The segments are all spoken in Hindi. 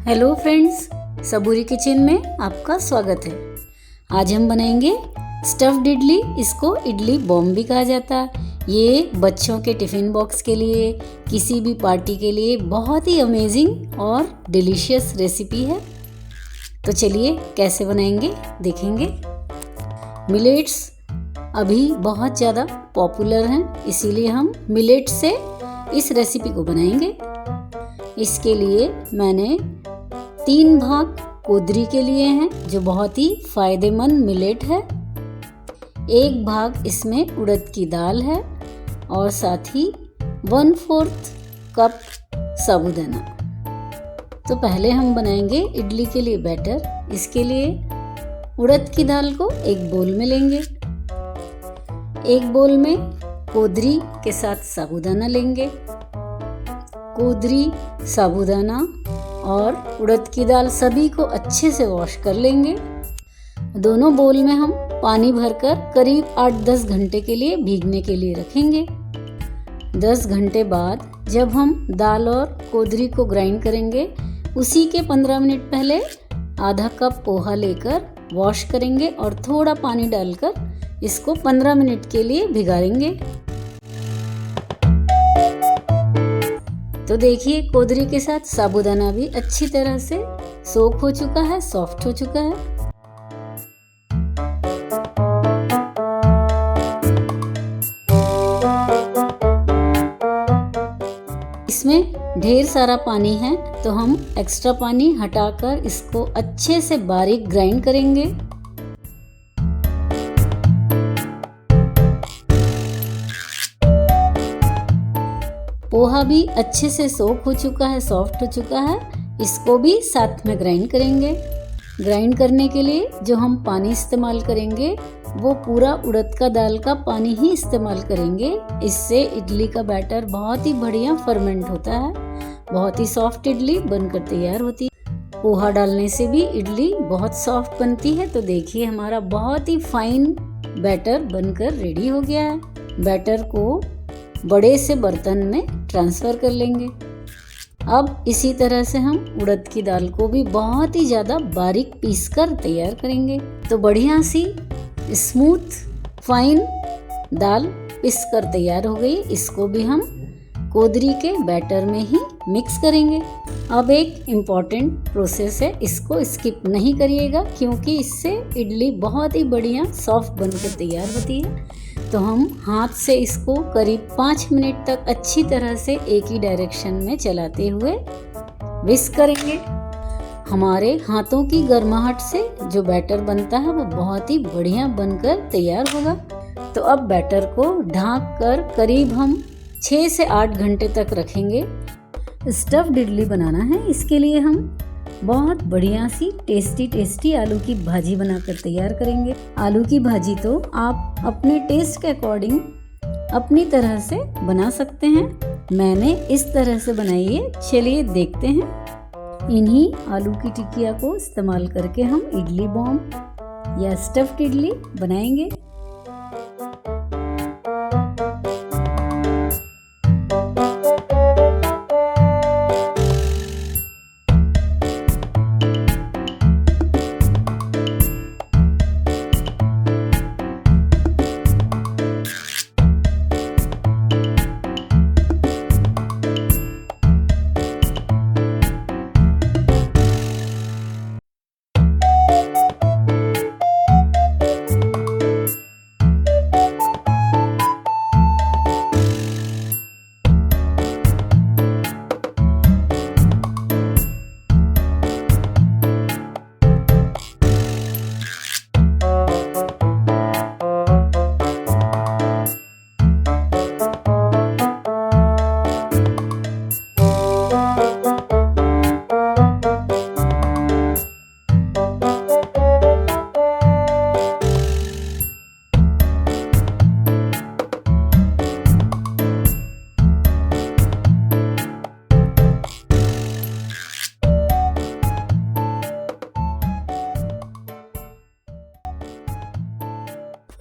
हेलो फ्रेंड्स, सबूरी किचन में आपका स्वागत है। आज हम बनाएंगे स्टफ्ड इडली। इसको इडली बॉम्ब भी कहा जाता है। ये बच्चों के टिफ़िन बॉक्स के लिए, किसी भी पार्टी के लिए बहुत ही अमेजिंग और डिलीशियस रेसिपी है। तो चलिए कैसे बनाएंगे देखेंगे। मिलेट्स अभी बहुत ज़्यादा पॉपुलर हैं, इसीलिए हम मिलेट से इस रेसिपी को बनाएंगे। इसके लिए मैंने 3 भाग कोदरी के लिए हैं, जो बहुत ही फायदेमंद मिलेट है। 1 भाग इसमें उड़द की दाल है और साथ ही 1/4 कप साबूदाना। तो पहले हम बनाएंगे इडली के लिए बैटर। इसके लिए उड़द की दाल को एक बोल में लेंगे। एक बोल में कोदरी के साथ साबूदाना लेंगे। कोदरी, साबूदाना और उड़द की दाल सभी को अच्छे से वॉश कर लेंगे। दोनों बोल में हम पानी भरकर करीब 8-10 घंटे के लिए भीगने के लिए रखेंगे। 10 घंटे बाद जब हम दाल और कोदरी को ग्राइंड करेंगे, उसी के 15 मिनट पहले आधा कप पोहा लेकर वॉश करेंगे और थोड़ा पानी डालकर इसको 15 मिनट के लिए भिगाएंगे। तो देखिए, कोदरी के साथ साबूदाना भी अच्छी तरह से सोक हो चुका है, सॉफ्ट हो चुका है। इसमें ढेर सारा पानी है, तो हम एक्स्ट्रा पानी हटाकर इसको अच्छे से बारीक ग्राइंड करेंगे। पोहा भी अच्छे से सोक हो चुका है, सॉफ्ट हो चुका है। इसको भी साथ में ग्राइंड करेंगे। ग्राइंड करने के लिए जो हम पानी इस्तेमाल करेंगे, वो पूरा उड़द का दाल का पानी ही इस्तेमाल करेंगे। इससे इडली का बैटर बहुत ही बढ़िया फर्मेंट होता है, बहुत ही सॉफ्ट इडली बनकर तैयार होती है। पोहा डालने से भी इडली बहुत सॉफ्ट बनती है। तो देखिए, हमारा बहुत ही फाइन बैटर बनकर रेडी हो गया है। बैटर को बड़े से बर्तन में ट्रांसफ़र कर लेंगे। अब इसी तरह से हम उड़द की दाल को भी बहुत ही ज़्यादा बारीक पीस कर तैयार करेंगे। तो बढ़िया सी स्मूथ फाइन दाल पीस कर तैयार हो गई। इसको भी हम कोदरी के बैटर में ही मिक्स करेंगे। अब एक इम्पॉर्टेंट प्रोसेस है, इसको स्किप नहीं करिएगा, क्योंकि इससे इडली बहुत ही बढ़िया सॉफ्ट बनकर तैयार होती है। तो हम हाथ से इसको करीब 5 मिनट तक अच्छी तरह से एक ही डायरेक्शन में चलाते हुए विस्क करेंगे। हमारे हाथों की गर्माहट से जो बैटर बनता है, वो बहुत ही बढ़िया बनकर तैयार होगा। तो अब बैटर को ढक कर करीब हम 6 से 8 घंटे तक रखेंगे। स्टफ्ड इडली बनाना है, इसके लिए हम बहुत बढ़िया सी टेस्टी आलू की भाजी बनाकर तैयार करेंगे। आलू की भाजी तो आप अपने टेस्ट के अकॉर्डिंग अपनी तरह से बना सकते हैं। मैंने इस तरह से बनाई है, चलिए देखते हैं। इन्हीं आलू की टिकिया को इस्तेमाल करके हम इडली बॉम्ब या स्टफ्ड इडली बनाएंगे।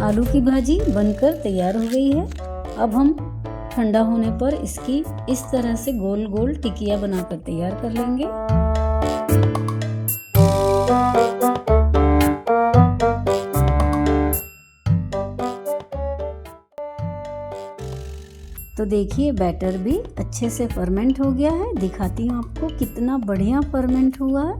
आलू की भाजी बनकर तैयार हो गई है। अब हम ठंडा होने पर इसकी इस तरह से गोल गोल टिकिया बनाकर तैयार कर लेंगे। तो देखिए बैटर भी अच्छे से फर्मेंट हो गया है। दिखाती हूँ आपको कितना बढ़िया फर्मेंट हुआ है।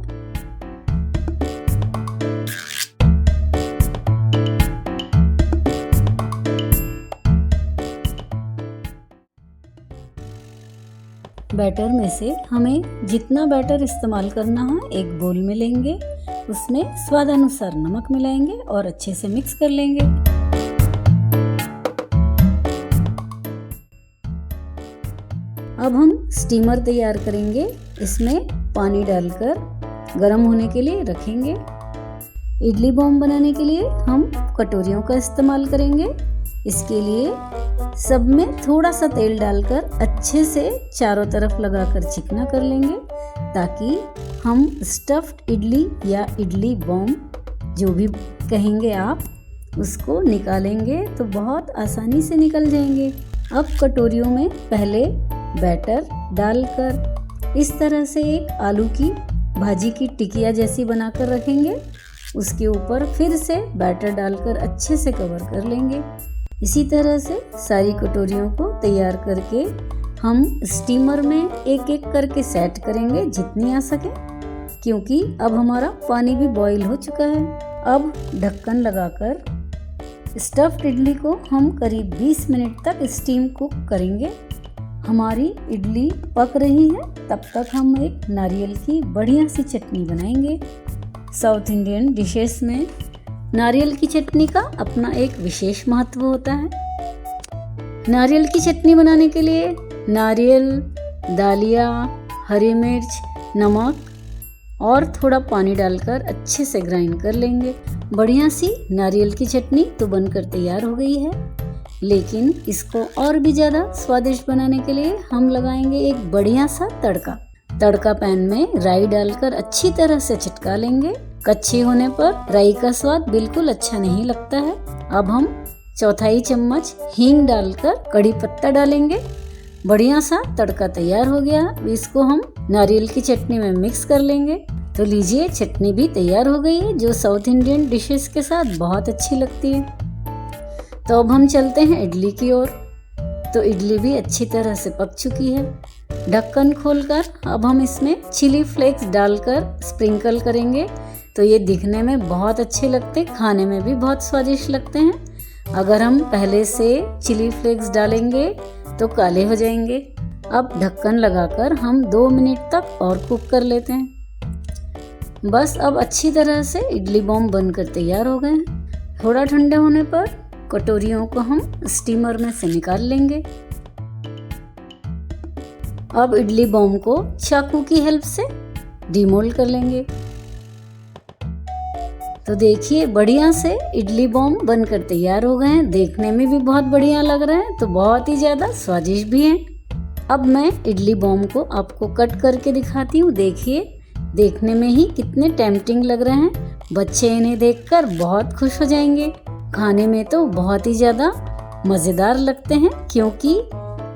बैटर में से हमें जितना बैटर इस्तेमाल करना है एक बोल में लेंगे, उसमें स्वादानुसार नमक मिलाएंगे और अच्छे से मिक्स कर लेंगे। अब हम स्टीमर तैयार करेंगे। इसमें पानी डालकर गर्म होने के लिए रखेंगे। इडली बॉम्ब बनाने के लिए हम कटोरियों का इस्तेमाल करेंगे। इसके लिए सब में थोड़ा सा तेल डालकर अच्छे से चारों तरफ लगाकर चिकना कर लेंगे, ताकि हम स्टफ्ड इडली या इडली बॉम्ब जो भी कहेंगे आप उसको निकालेंगे तो बहुत आसानी से निकल जाएंगे। अब कटोरियों में पहले बैटर डालकर इस तरह से एक आलू की भाजी की टिकिया जैसी बनाकर रखेंगे। उसके ऊपर फिर से बैटर डालकर अच्छे से कवर कर लेंगे। इसी तरह से सारी कटोरियों को तैयार करके हम स्टीमर में एक एक करके सेट करेंगे जितनी आ सके, क्योंकि अब हमारा पानी भी बॉईल हो चुका है। अब ढक्कन लगाकर स्टफ्ड इडली को हम करीब 20 मिनट तक स्टीम कुक करेंगे। हमारी इडली पक रही है, तब तक हम एक नारियल की बढ़िया सी चटनी बनाएंगे। साउथ इंडियन डिशेस में नारियल की चटनी का अपना एक विशेष महत्व होता है। नारियल की चटनी बनाने के लिए नारियल, दालिया, हरी मिर्च, नमक और थोड़ा पानी डालकर अच्छे से ग्राइंड कर लेंगे। बढ़िया सी नारियल की चटनी तो बनकर तैयार हो गई है, लेकिन इसको और भी ज़्यादा स्वादिष्ट बनाने के लिए हम लगाएंगे एक बढ़िया सा तड़का। तड़का पैन में राई डालकर अच्छी तरह से चिटका लेंगे। कच्ची होने पर राई का स्वाद बिल्कुल अच्छा नहीं लगता है। अब हम चौथाई चम्मच हींग डालकर कड़ी पत्ता डालेंगे। बढ़िया सा तड़का तैयार हो गया। इसको हम नारियल की चटनी में मिक्स कर लेंगे। तो लीजिए, चटनी भी तैयार हो गई है, जो साउथ इंडियन डिशेस के साथ बहुत अच्छी लगती है। तो अब हम चलते हैं इडली की ओर। तो इडली भी अच्छी तरह से पक चुकी है। ढक्कन खोलकर अब हम इसमें चिली फ्लेक्स डालकर स्प्रिंकल करेंगे। तो ये दिखने में बहुत अच्छे लगते, खाने में भी बहुत स्वादिष्ट लगते हैं। अगर हम पहले से चिली फ्लेक्स डालेंगे तो काले हो जाएंगे। अब ढक्कन लगाकर हम 2 मिनट तक और कुक कर लेते हैं। बस अब अच्छी तरह से इडली बॉम्ब बनकर तैयार हो गए हैं। थोड़ा ठंडा होने पर कटोरियों को हम स्टीमर में से निकाल लेंगे। अब इडली बॉम्ब को चाकू की हेल्प से डिमोल्ड कर लेंगे। तो देखिए, बढ़िया से इडली बॉम्ब बनकर तैयार हो गए हैं। देखने में भी बहुत बढ़िया लग रहे हैं, तो बहुत ही ज़्यादा स्वादिष्ट भी हैं। अब मैं इडली बॉम्ब को आपको कट करके दिखाती हूँ। देखिए, देखने में ही कितने टेम्पटिंग लग रहे हैं। बच्चे इन्हें देखकर बहुत खुश हो जाएंगे। खाने में तो बहुत ही ज़्यादा मज़ेदार लगते हैं, क्योंकि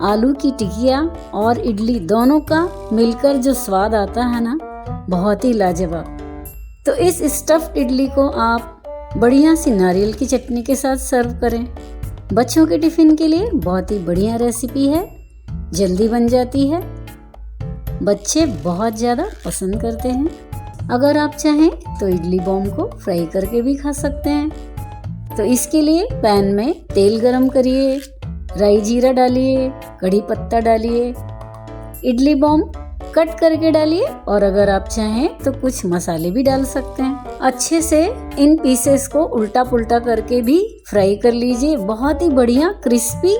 आलू की टिकिया और इडली दोनों का मिलकर जो स्वाद आता है ना, बहुत ही लाजवाब। तो इस स्टफ्ड इडली को आप बढ़िया सी नारियल की चटनी के साथ सर्व करें। बच्चों के टिफ़िन के लिए बहुत ही बढ़िया रेसिपी है, जल्दी बन जाती है, बच्चे बहुत ज़्यादा पसंद करते हैं। अगर आप चाहें तो इडली बॉम्ब को फ्राई करके भी खा सकते हैं। तो इसके लिए पैन में तेल गरम करिए, राई जीरा डालिए, कड़ी पत्ता डालिए, इडली बॉम्ब कट करके डालिए, और अगर आप चाहें तो कुछ मसाले भी डाल सकते हैं। अच्छे से इन पीसेस को उल्टा पुल्टा करके भी फ्राई कर लीजिए। बहुत ही बढ़िया क्रिस्पी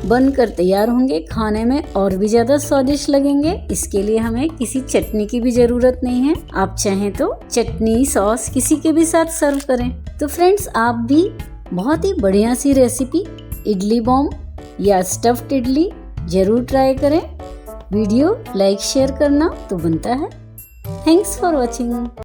बनकर तैयार होंगे, खाने में और भी ज़्यादा स्वादिष्ट लगेंगे। इसके लिए हमें किसी चटनी की भी ज़रूरत नहीं है। आप चाहें तो चटनी सॉस किसी के भी साथ सर्व करें। तो फ्रेंड्स, आप भी बहुत ही बढ़िया सी रेसिपी इडली बॉम्ब या स्टफ्ड इडली ज़रूर ट्राई करें। वीडियो लाइक शेयर करना तो बनता है। Thanks for watching.